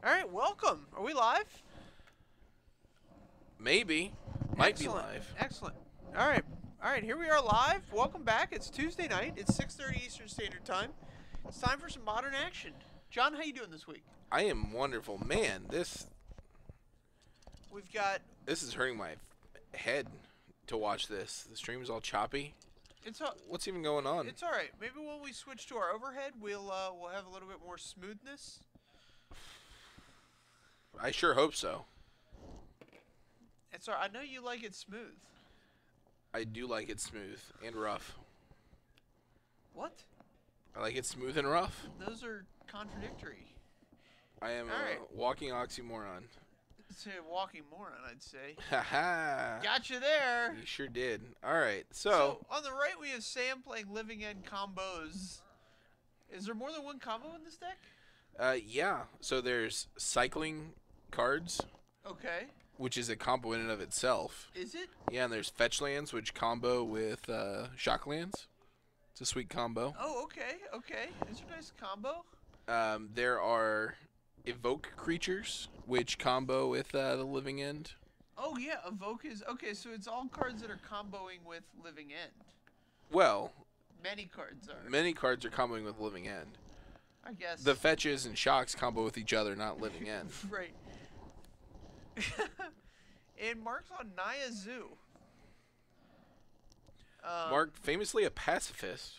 All right, welcome. Are we live? Maybe. Might be Excellent. live. Excellent. All right. All right, here we are live. Welcome back. It's Tuesday night. It's 6:30 Eastern Standard Time. It's time for some modern action. John, how you doing this week? I am wonderful. Man, this We've got is hurting my head to watch this. The stream is all choppy. it's What's even going on? it's all right. Maybe when we switch to our overhead, we'll have a little bit more smoothness. I sure hope so. It's all right. I know you like it smooth. I do like it smooth and rough. What? I like it smooth and rough. Those are contradictory. I am All right. a walking oxymoron. It's a walking moron, I'd say. Haha. Gotcha there. You sure did. All right. So on the right we have Sam playing living end combos. Is there more than one combo in this deck? Yeah. So there's cycling cards, Okay. which is a combo in and of itself. Is it? Yeah, and there's fetch lands, which combo with shock lands. It's a sweet combo. Oh, okay, okay. It's a nice combo. There are evoke creatures, which combo with the living end. Oh yeah, evoke is okay. So it's all cards that are comboing with living end. Well, Many cards are. many cards are comboing with living end. I guess. The fetches and shocks combo with each other, not living end. Right. And Mark's on Naya Zoo. Mark, famously a pacifist.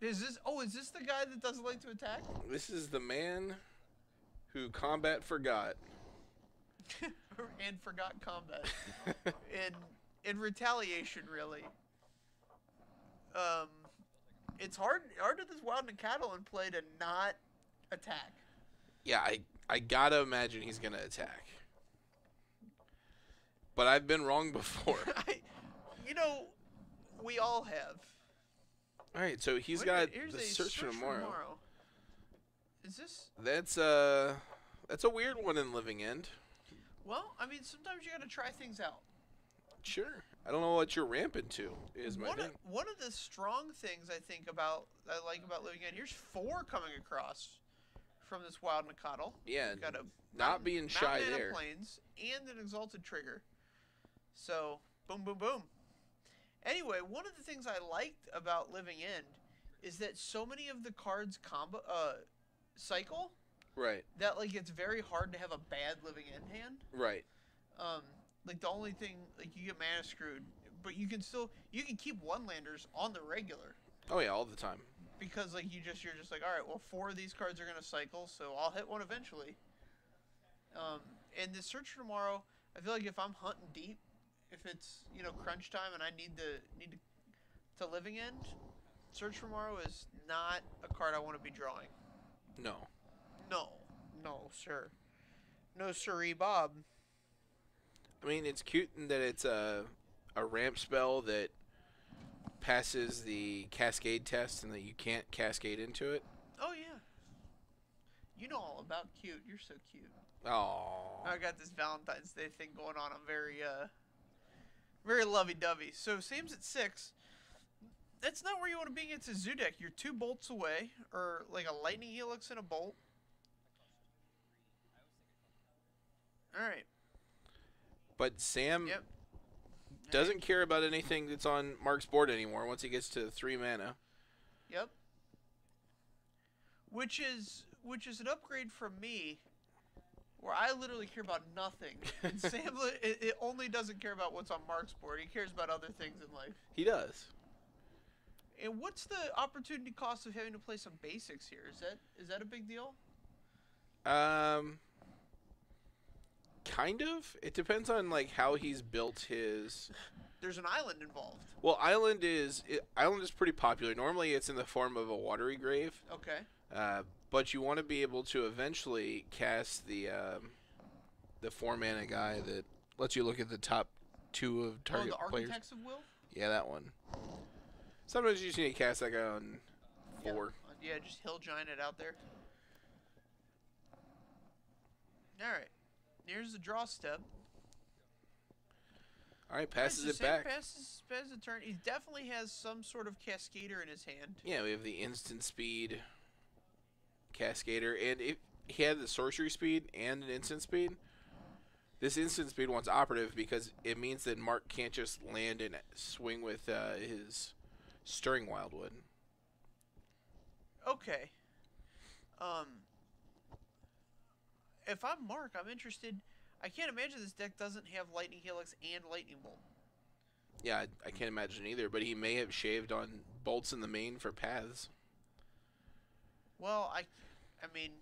Is this? Oh, is this the guy that doesn't like to attack? This is the man who combat forgot. And forgot combat. in retaliation, really. It's hard to this Wild and Cattle and play to not attack. Yeah, I gotta imagine he's gonna attack. But I've been wrong before. You know, we all have. All right, so he's Wait a got minute, here's the a search for tomorrow. Is this? That's a weird one in living end. Well, I mean, sometimes you got to try things out. Sure. I don't know what you're ramping to. Is my thing. One of the strong things I like about living end. Here's 4 coming across from this Wild Nikotl. Yeah. Got a Not being shy Mountain there. Plains and an Exalted Trigger. So boom, boom, boom. Anyway, one of the things I liked about Living End is that so many of the cards cycle Right. that like it's very hard to have a bad Living End hand. Right. Like the only thing, like you get mana screwed, but you can keep one landers on the regular Oh yeah, all the time. because like you're just like, all right, well 4 of these cards are gonna cycle, so I'll hit one eventually. And this Search for Tomorrow, I feel like if I'm hunting deep, if it's crunch time and I need to living end, Search for Tomorrow is not a card I want to be drawing. No. No, sir. No, sirree, Bob. I mean, it's cute in that it's a ramp spell that passes the cascade test and that you can't cascade into it. Oh yeah. You know all about cute. You're so cute. Oh. I got this Valentine's Day thing going on. I'm very lovey-dovey. So Sam's at 6. That's not where you want to be against a zoo deck. You're 2 bolts away, or like a lightning helix and a bolt. All right. But Sam Yep. doesn't care about anything that's on Mark's board anymore once he gets to 3 mana. Yep. Which is an upgrade from me, where I literally care about nothing, and Sam it only doesn't care about what's on Mark's board. He cares about other things in life. He does. And what's the opportunity cost of having to play some basics here? Is that a big deal? Kind of. It depends on like how he's built his. There's an island involved. Well, island is pretty popular. Normally, it's in the form of a watery grave. Okay. But you want to be able to eventually cast the 4 mana guy that lets you look at the top 2 of target the players. Architects of Will? Yeah, that one. Sometimes you just need to cast that guy on 4. Yeah, just Hill Giant it out there. Alright. Here's the draw step. Alright, passes So it Sam back. passes the turn. He definitely has some sort of Cascader in his hand. Yeah, we have the instant speed Cascader, and he had the sorcery speed and an instant speed. This instant speed one's operative because it means that Mark can't just land and swing with his Stirring Wildwood. Okay. If I'm Mark, I'm interested. I can't imagine this deck doesn't have Lightning Helix and Lightning Bolt. Yeah, I can't imagine either, but he may have shaved on bolts in the main for paths. Well, I mean,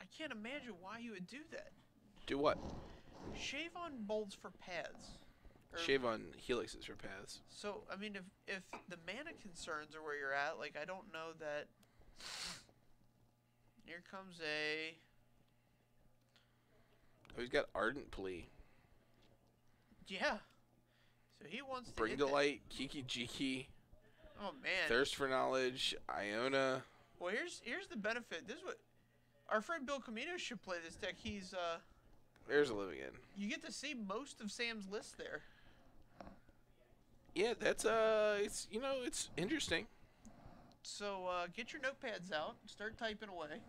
I can't imagine why you would do that. Do what? Shave on bolts for paths. Shave on helixes for paths. So, I mean, if the mana concerns are where you're at, like, I don't know that... Here comes a... Oh, he's got Ardent Plea. Yeah. So he wants to Bring to Light, Kiki Jiki. Oh, man. Thirst for Knowledge, Iona. Well, here's the benefit. This is what... Our friend Bill Camino should play this deck. He's, There's a living in. You get to see most of Sam's list there. Yeah, that's, it's, you know, it's interesting. So, get your notepads out. Start typing away.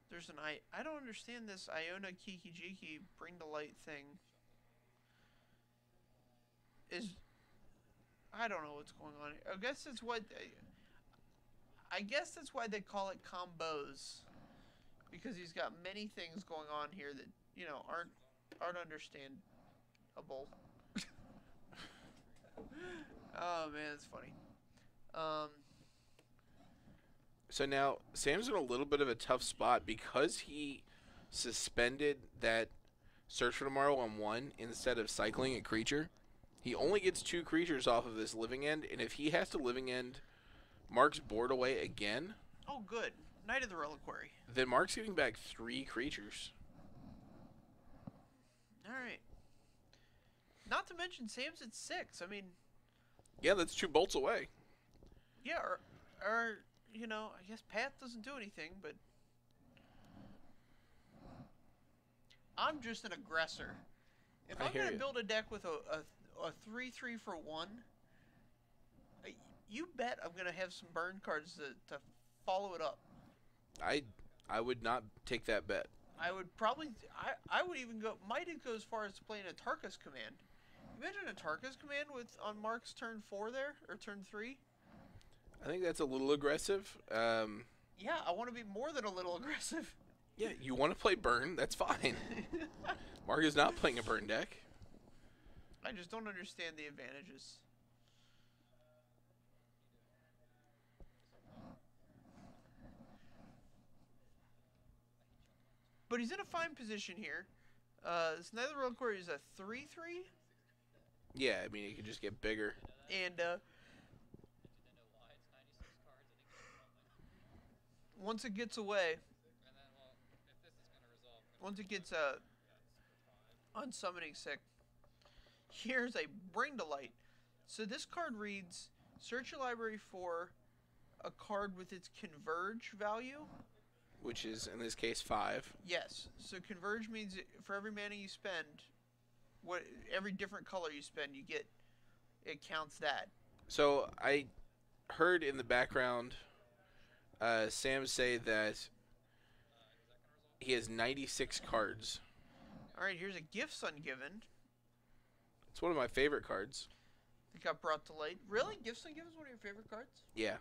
There's an I don't understand this Iona Kiki Jiki Bring to Light thing. I don't know what's going on here. I guess that's why they call it combos. Because he's got many things going on here that, you know, aren't understandable. Oh man, it's funny. So now Sam's in a little bit of a tough spot because he suspended that Search for Tomorrow on 1 instead of cycling a creature. He only gets 2 creatures off of this living end, and if he has to living end Mark's board away again... Oh, good. Knight of the Reliquary. Then Mark's getting back 3 creatures. Alright. Not to mention Sam's at 6. I mean... Yeah, that's 2 bolts away. Yeah, or you know, I guess Path doesn't do anything, but... I'm just an aggressor. If I'm going to build a deck with a 3/3 for 1, you bet I'm going to have some burn cards to follow it up. I would not take that bet. I would probably... I would even go... Might go as far as playing a Tarkus Command. Imagine a Tarkus Command on Mark's turn 4 there, or turn 3. I think that's a little aggressive. Yeah, I want to be more than a little aggressive. Yeah, you want to play burn, that's fine. Mark is not playing a burn deck. I just don't understand the advantages. But he's in a fine position here. This Nether Reliquary is a 3/3. Yeah, I mean, it could just get bigger. And, once it gets away, once it gets, unsummoning sick, here's a Bring to Light. So this card reads, search your library for a card with its Converge value. Which is, in this case, 5. Yes. So Converge means for every mana you spend, every different color you spend, you get, it counts that. So I heard in the background Sam say that he has 96 cards. Alright, here's a Gifts Ungiven. It's one of my favorite cards. That got brought to light. Really? Gifts Ungiven is one of your favorite cards? Yeah.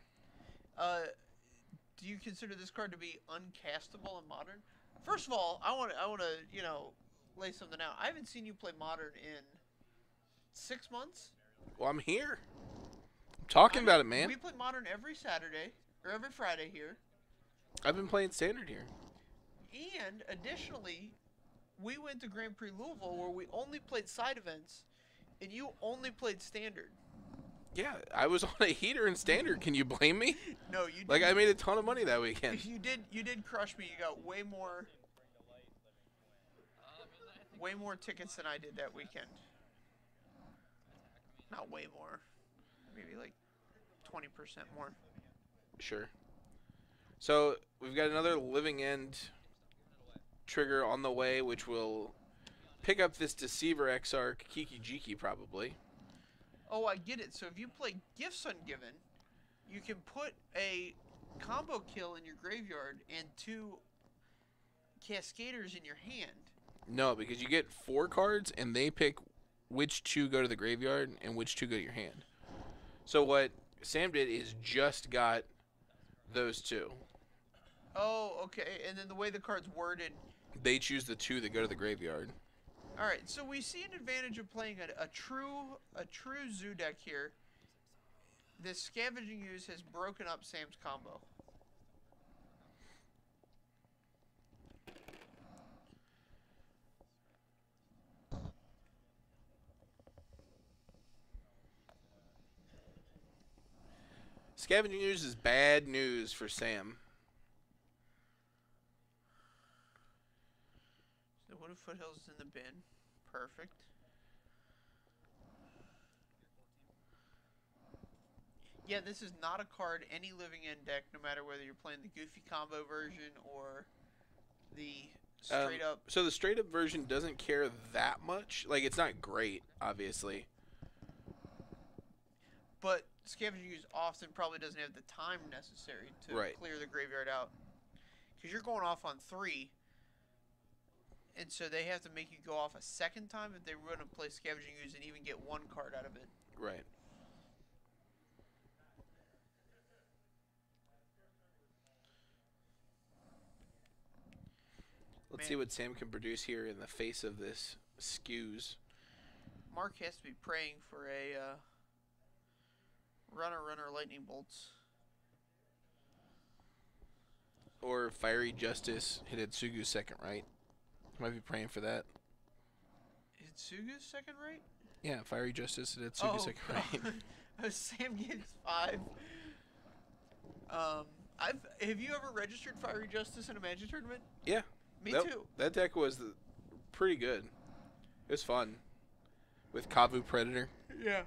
Do you consider this card to be uncastable in Modern? First of all, I want to, you know, lay something out. I haven't seen you play Modern in 6 months. Well, I'm here. I'm talking about it, man. We play Modern every Saturday, or every Friday here. I've been playing Standard here. And, additionally, we went to Grand Prix Louisville where we only played side events, and you only played Standard. Yeah, I was on a heater in Standard. Can you blame me? No, you didn't. Like, I made a ton of money that weekend. You did crush me. You got way more tickets than I did that weekend. Not way more. Maybe like 20% more. Sure. So, we've got another living end trigger on the way, which will pick up this Deceiver Exarch Kiki Jiki probably. Oh, I get it. So if you play Gifts Ungiven, you can put a combo kill in your graveyard and 2 Cascaders in your hand. No, because you get 4 cards, and they pick which 2 go to the graveyard and which 2 go to your hand. So what Sam did is just got those 2. Oh, okay. And then the way the card's worded, They choose the 2 that go to the graveyard. all right. So we see an advantage of playing a true zoo deck here. This Scavenging Ooze has broken up Sam's combo. Scavenging Ooze is bad news for Sam. So Wood of Foothills is in the bin. Perfect. Yeah, this is not a card any living end deck, no matter whether you're playing the Goofy combo version or the straight up. So the straight up version doesn't care that much. Like, it's not great, obviously. But Scavenging Ooze often probably doesn't have the time necessary to clear the graveyard out. Because you're going off on 3. And so they have to make you go off a second time if they were going to play Scavenging Ooze and even get 1 card out of it. Right. Let's see what Sam can produce here in the face of this skews. Mark has to be praying for a runner lightning bolts. Or Fiery Justice Hidetsugu's second right. Might be praying for that. Hitsugu's second right? Yeah, Fiery Justice Hidetsugu's second right. Sam gets 5. Have you ever registered Fiery Justice in a Magic tournament? Yeah. Me too. That deck was pretty good. It was fun. With Kavu Predator. Yeah.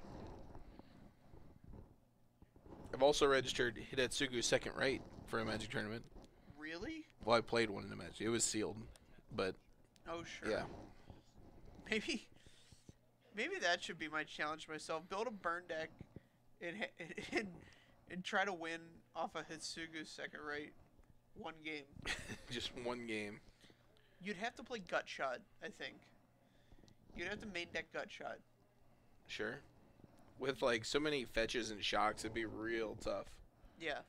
I've also registered Hidetsugu's second right for a Magic tournament. Really? Well, I played one in a Magic. It was sealed, but oh sure. Yeah. Maybe that should be my challenge to myself. Build a burn deck and try to win off of Hitsugu's second right 1 game. Just 1 game. You'd have to play Gut Shot, I think. You'd have to main deck Gut Shot. Sure. With like so many fetches and shocks, it'd be real tough. Yeah.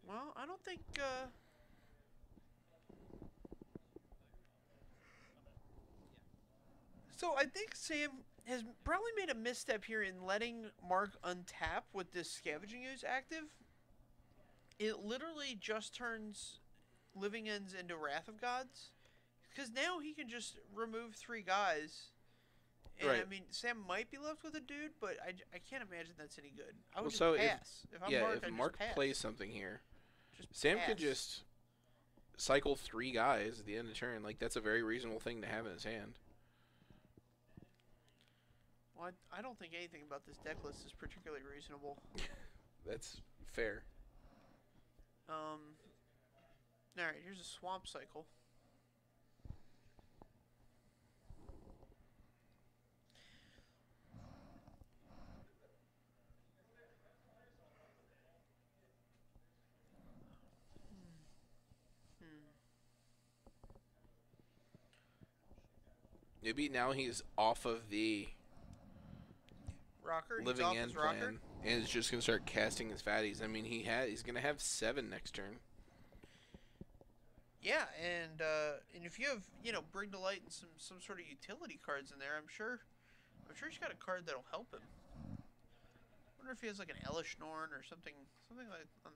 Well, I don't think so I think Sam has probably made a misstep here in letting Mark untap with this Scavenging Ooze active. It literally just turns Living Ends into Wrath of Gods. Because now he can just remove 3 guys. And right. I mean, Sam might be left with a dude, but I can't imagine that's any good. I would well, just so pass. If I'm Mark just pass. plays something here, Just Sam pass. could just cycle 3 guys at the end of the turn. Like, that's a very reasonable thing to have in his hand. Well, I don't think anything about this deck list is particularly reasonable. That's fair. Alright, here's a Swamp Cycle. Maybe now he's off of the Rocker? living end plan and is just gonna start casting his fatties. I mean, he's gonna have 7 next turn. Yeah, and if you have, Bring to Light and some sort of utility cards in there, I'm sure he's got a card that'll help him. I wonder if he has like an Elish Norn or something like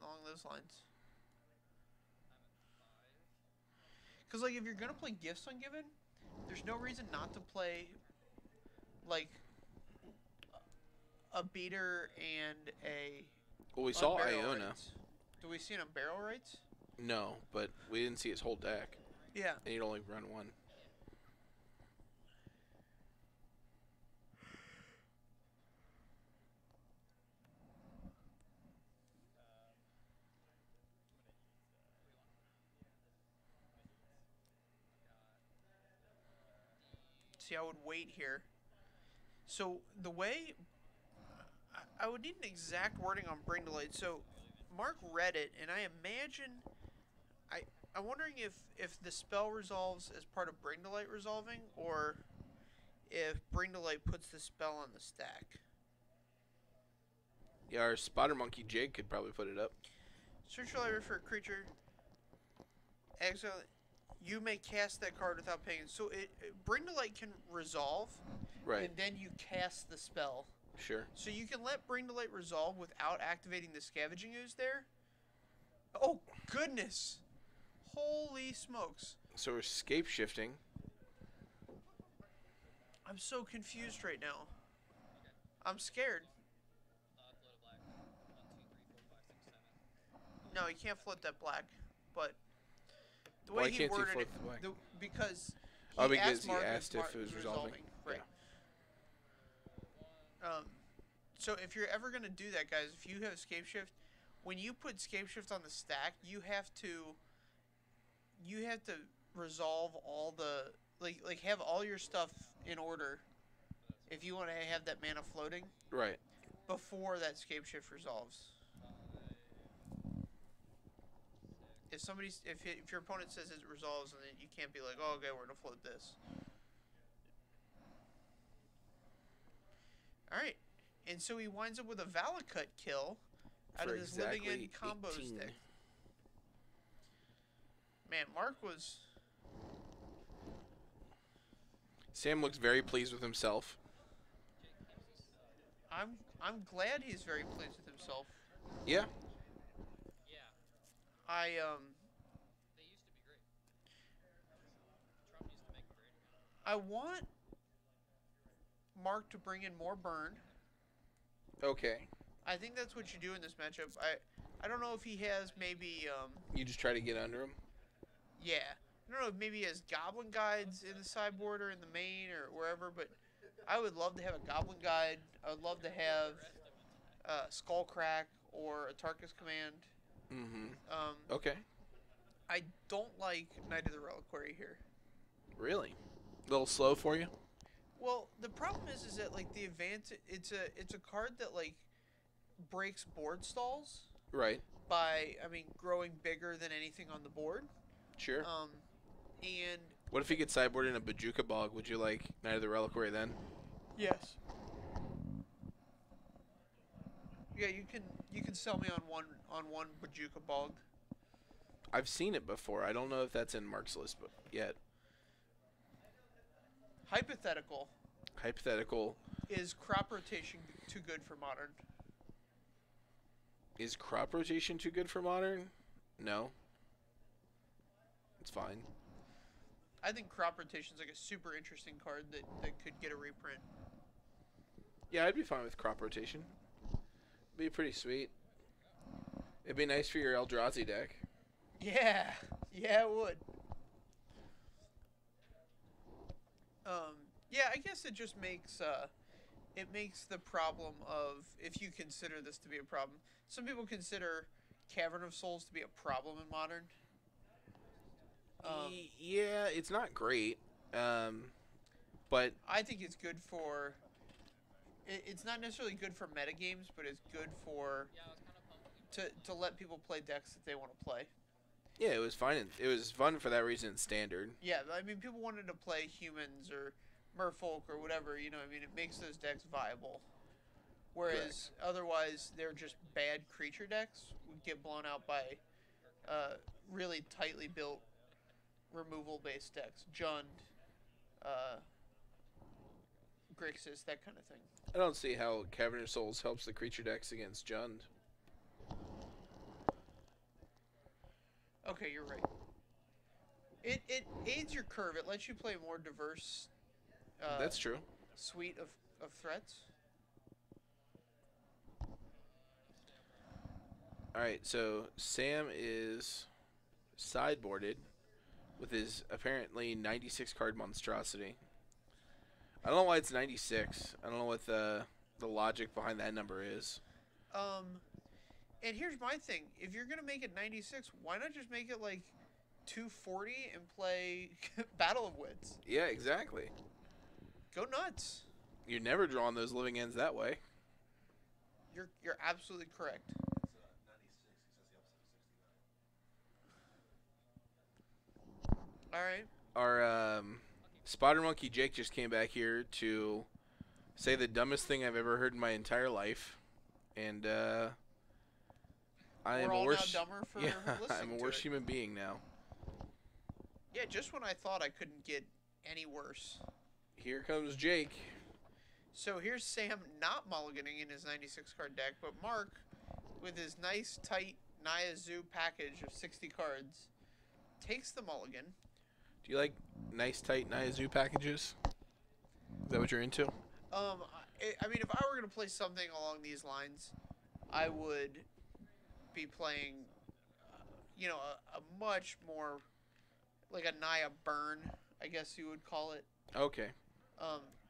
along those lines. Because like if you're gonna play Gifts Ungiven, there's no reason not to play like a beater and a. Well, we saw Unbarrel Iona. Rights. Do we see an Unbarrel Rights? No, but we didn't see his whole deck. Yeah. And he'd only run 1. see, I would wait here. So the way I would need an exact wording on Bring to Light. So Mark read it, and I imagine I'm wondering if the spell resolves as part of Bring to Light resolving, or if Bring to Light puts the spell on the stack. Yeah, our spotter monkey Jake could probably put it up. Search your library for a creature. Exile. You may cast that card without paying. So Bring to Light can resolve, Right. and then you cast the spell. Sure. So you can let Bring to Light resolve without activating the Scavenging Ooze there. Oh, goodness. Holy smokes. So we're scape shifting. I'm so confused right now. I'm scared. No, you can't float that black. But the way Why he can't he worded float it, the black? because He Mark asked if it was resolving. Right. So if you're ever going to do that, guys, if you have Scapeshift, when you put Scapeshift on the stack, you have to resolve all the like have all your stuff in order if you want to have that mana floating. Right. Before that Scapeshift resolves. If your opponent says it resolves, and then you can't be like, oh, okay, we're gonna float this. All right, and so he winds up with a Valakut kill out For of this exactly living in combos 18. deck. Man, Mark was. Sam looks very pleased with himself. I'm glad he's very pleased with himself. Yeah. I They used to be great. Trump used to make them great again. I want Mark to bring in more burn. Okay. I think that's what you do in this matchup. I don't know if he has maybe You just try to get under him. yeah. I don't know if maybe he has Goblin Guides in the sideboard or in the main or wherever, but I would love to have a Goblin Guide. I would love to have Skullcrack or a Tarkus Command. Mm-hmm. Okay. I don't like Knight of the Reliquary here. Really? A little slow for you? Well, the problem is that like the advance, it's a card that like breaks board stalls Right. by growing bigger than anything on the board. Sure. And What if he gets sideboarded in a Bajuka Bog? Would you like Knight of the Reliquary then? yes. Yeah, you can sell me on one Bajuka Bog. I've seen it before. I don't know if that's in Mark's list but yet. Hypothetical. Hypothetical. Is crop rotation too good for Modern? Is crop rotation too good for Modern? No. It's fine. I think crop rotation is like a super interesting card that could get a reprint. Yeah, I'd be fine with crop rotation. Be pretty sweet. It'd be nice for your Eldrazi deck. Yeah, it would. Yeah, I guess it just makes the problem of, if you consider this to be a problem. Some people consider Cavern of Souls to be a problem in Modern. Yeah, it's not great. But I think it's good for. It's not necessarily good for metagames, but it's good for Yeah, I was kind of pumped. to let people play decks that they want to play. yeah, it was fine. It was fun for that reason. It's standard. Yeah, I mean, people wanted to play humans or merfolk or whatever, it makes those decks viable. Whereas otherwise, they're just bad creature decks, would get blown out by really tightly built removal-based decks. Jund, Grixis, that kind of thing. I don't see how Cavern of Souls helps the creature decks against Jund. Okay, you're right. It aids your curve. It lets you play more diverse That's true. suite of threats. Alright, so Sam is sideboarded with his apparently 96 card monstrosity. I don't know why it's 96. I don't know what the logic behind that number is. And here's my thing. If you're going to make it 96, why not just make it like 240 and play Battle of Wits? Yeah, exactly. Go nuts. You're never drawing those living ends that way. You're absolutely correct. All right. Our spotter monkey Jake just came back here to say the dumbest thing I've ever heard in my entire life, and I am We're a all worse. now dumber for Yeah, listening I'm a to worse it. human being now. Yeah, just when I thought I couldn't get any worse. Here comes Jake. So here's Sam not mulliganing in his 96 card deck, but Mark, with his nice tight Naya Zoo package of 60 cards, takes the mulligan. Do you like nice tight Naya Zoo packages? Is that what you're into? I mean, if I were going to play something along these lines, I would be playing, a much more, like a Naya burn, I guess you would call it. Okay.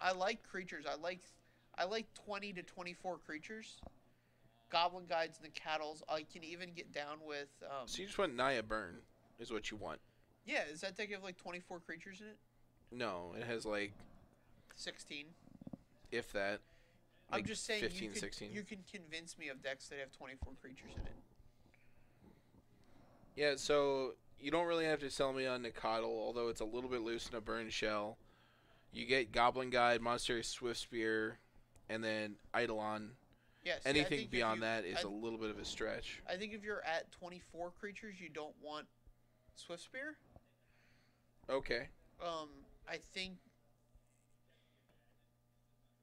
I like creatures. I like 20 to 24 creatures. Goblin Guides and the Cattles. I can even get down with. So you just want Naya burn, is what you want? Yeah, does that deck have like 24 creatures in it? No, it has like 16. if that. I'm Like just saying 15, 16. you can convince me of decks that have 24 creatures in it. Yeah, so you don't really have to sell me on Nicodle, although it's a little bit loose in a burn shell. You get Goblin Guide, Monastery Swift Spear, and then Eidolon. Yeah, see, Anything beyond that is a little bit of a stretch. I think if you're at 24 creatures, you don't want Swift Spear. Okay. I think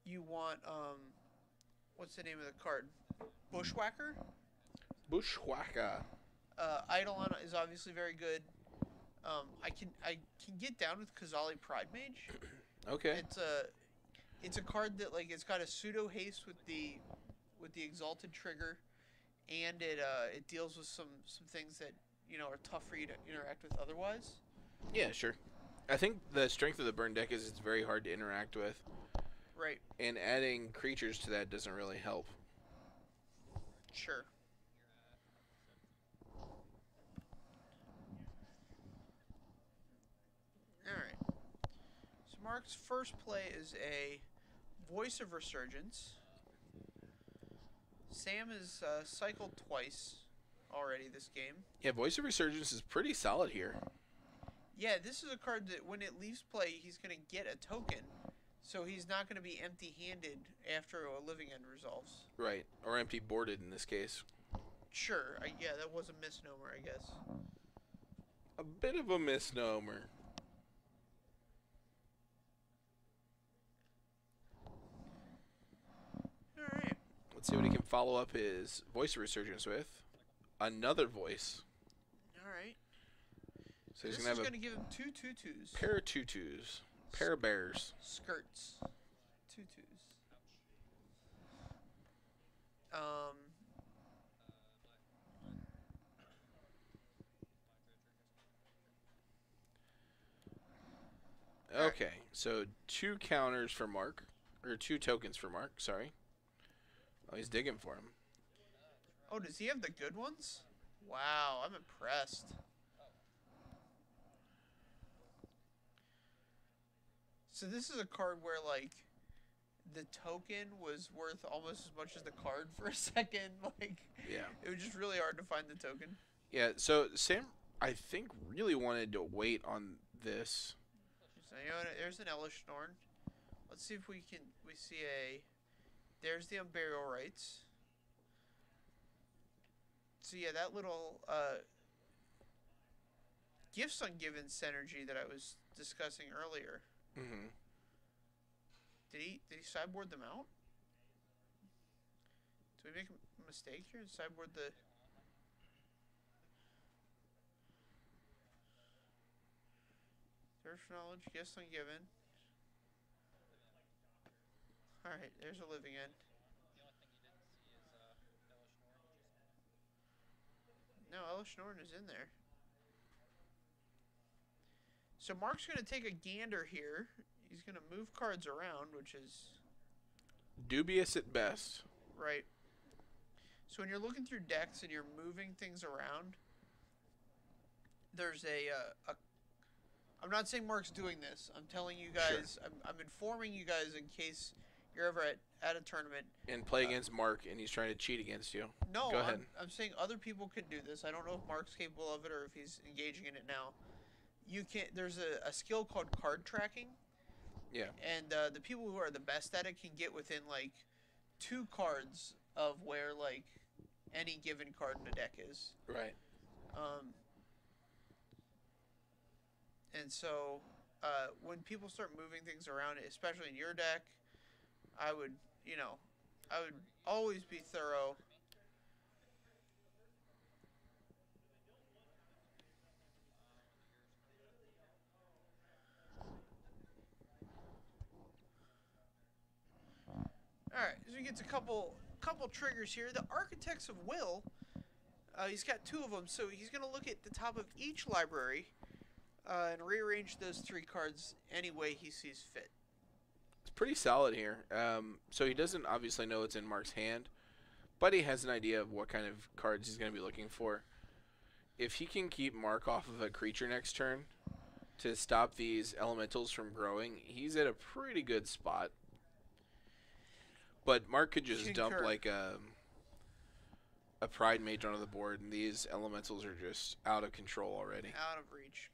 you want what's the name of the card? Bushwhacker. Bushwhacker. Eidolon is obviously very good. I can get down with Kazali Pride Mage. Okay. It's a card that like it's got a pseudo haste with the exalted trigger, and it deals with some things that are tough for you to interact with otherwise. Yeah, sure. I think the strength of the burn deck is it's very hard to interact with. Right. And adding creatures to that doesn't really help. Sure. Alright. So Mark's first play is a Voice of Resurgence. Sam has cycled twice already this game. Yeah, Voice of Resurgence is pretty solid here. Yeah, this is a card that when it leaves play, he's going to get a token. So he's not going to be empty-handed after a living end resolves. Right. Or empty boarded in this case. Sure. Yeah, that was a misnomer, I guess. A bit of a misnomer. Alright. Let's see what he can follow up his Voice of Resurgence with. Another voice. Alright. So he's This going is to have going to give him two tutus. a pair of tutus. Pair of bears. Skirts. Tutus. Okay, so 2 counters for Mark. Or 2 tokens for Mark, sorry. Oh, he's digging for him. Oh, does he have the good ones? Wow, I'm impressed. So this is a card where, like, the token was worth almost as much as the card for a second. Like, Yeah. it was just really hard to find the token. Yeah, so Sam, I think, really wanted to wait on this. So, there's an Elish Norn. Let's see if we see there's the Unburial Rites. So yeah, that little Gifts Ungiven synergy that I was discussing earlier. Mm-hmm. Did he sideboard them out? Did we make a mistake here and sideboard the... Search for Knowledge, Gifts Ungiven. Alright, there's a living end. The only thing you didn't see is Elish Norn. No, Elish Norn is in there. So Mark's going to take a gander here. He's going to move cards around, which is... Dubious at best. Right. So when you're looking through decks and you're moving things around, there's a I'm not saying Mark's doing this. I'm telling you Sure. guys. I'm informing you guys in case you're ever at a tournament. And play against Mark, and he's trying to cheat against you. No, Go ahead. I'm saying other people can do this. I don't know if Mark's capable of it or if he's engaging in it now. You can't. There's a skill called card tracking. Yeah. And the people who are the best at it can get within like 2 cards of where like any given card in the deck is. Right. And so when people start moving things around, especially in your deck, I would always be thorough. All right, so he gets a couple triggers here. The Architects of Will. He's got 2 of them, so he's gonna look at the top of each library and rearrange those 3 cards any way he sees fit. It's pretty solid here. So he doesn't obviously know it's in Mark's hand, but he has an idea of what kind of cards he's going to be looking for. If he can keep Mark off of a creature next turn to stop these elementals from growing, he's at a pretty good spot. But Mark could just dump like a Pride Mage onto the board, and these elementals are just out of control already. Out of reach.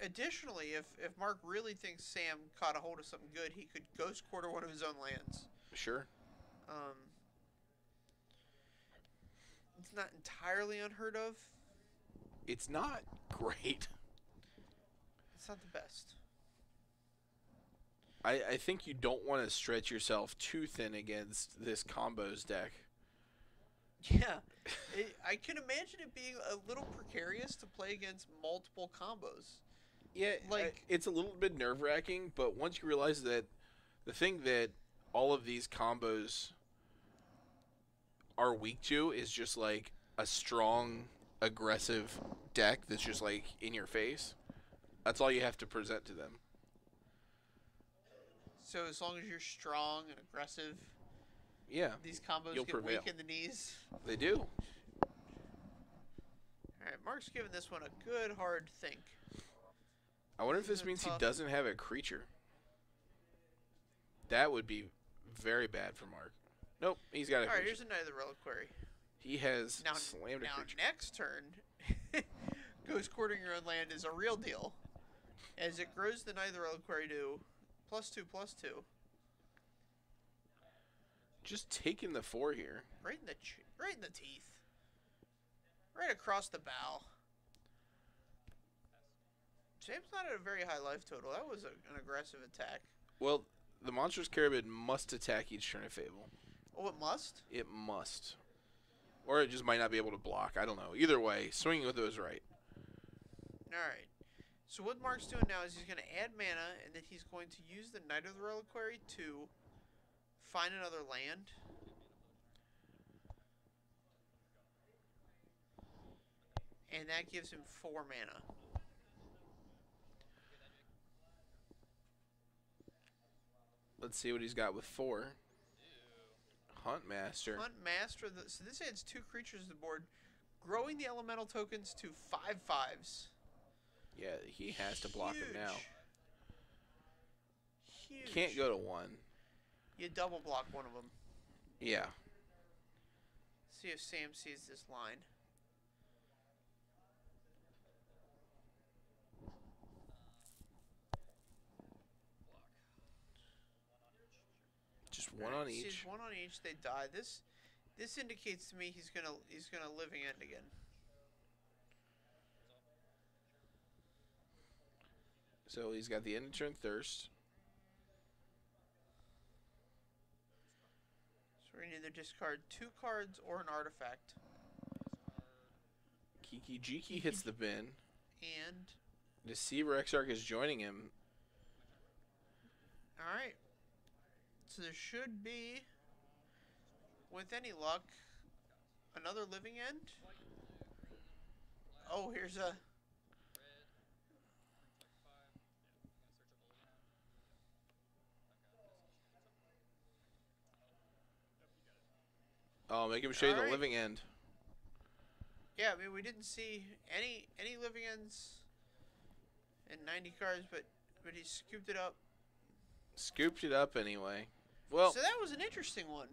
Additionally, if Mark really thinks Sam caught a hold of something good, he could Ghost Quarter one of his own lands. Sure. It's not entirely unheard of. It's not great. It's not the best. I think you don't want to stretch yourself too thin against this combos deck. Yeah. I can imagine it being a little precarious to play against multiple combos. Yeah, like it's a little bit nerve-wracking, but once you realize that the thing that all of these combos are weak to is just like a strong, aggressive deck that's just like in your face, that's all you have to present to them. So as long as you're strong and aggressive, yeah, these combos you'll get prevail. weak in the knees. They do. Alright, Mark's giving this one a good hard think. I wonder if this means he doesn't have a creature. That would be very bad for Mark. Nope, he's got a creature. Alright, here's another Reliquary. He has now, slammed a creature. Next turn, Ghost Quartering your own land is a real deal, as it grows the Knight of the Reliquary to +2/+2. Just taking the 4 here. Right in the teeth. Right across the bow. Sam's not at a very high life total. That was an aggressive attack. Well, the Monstrous Carabid must attack each turn of Fable. Oh, it must? It must. Or it just might not be able to block. I don't know. Either way, swinging with it was right. Alright. So what Mark's doing now is he's going to add mana, and then he's going to use the Knight of the Reliquary to find another land. And that gives him 4 mana. Let's see what he's got with 4. Hunt Master. Hunt Master. So this adds 2 creatures to the board, growing the elemental tokens to 5/5s. Yeah, he has to block him now. Huge. Can't go to 1. You double block one of them. Yeah. See if Sam sees this line. Just one on each. Sees one on each. They die. This indicates to me he's gonna living end again. So he's got the end of turn Thirst. So we're gonna either discard 2 cards or an artifact. Kiki Jiki hits the bin. And Deceiver Exarch is joining him. alright. So there should be, with any luck, another living end. Oh, here's a... Oh, make him show you the Alright. living end. Yeah, I mean, we didn't see any living ends and 90 cards, but he scooped it up. Scooped it up anyway. Well, So that was an interesting one.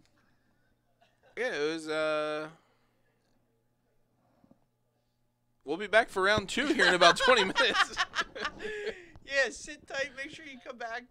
yeah, it was. We'll be back for round 2 here in about 20 minutes. Yeah, sit tight. Make sure you come back.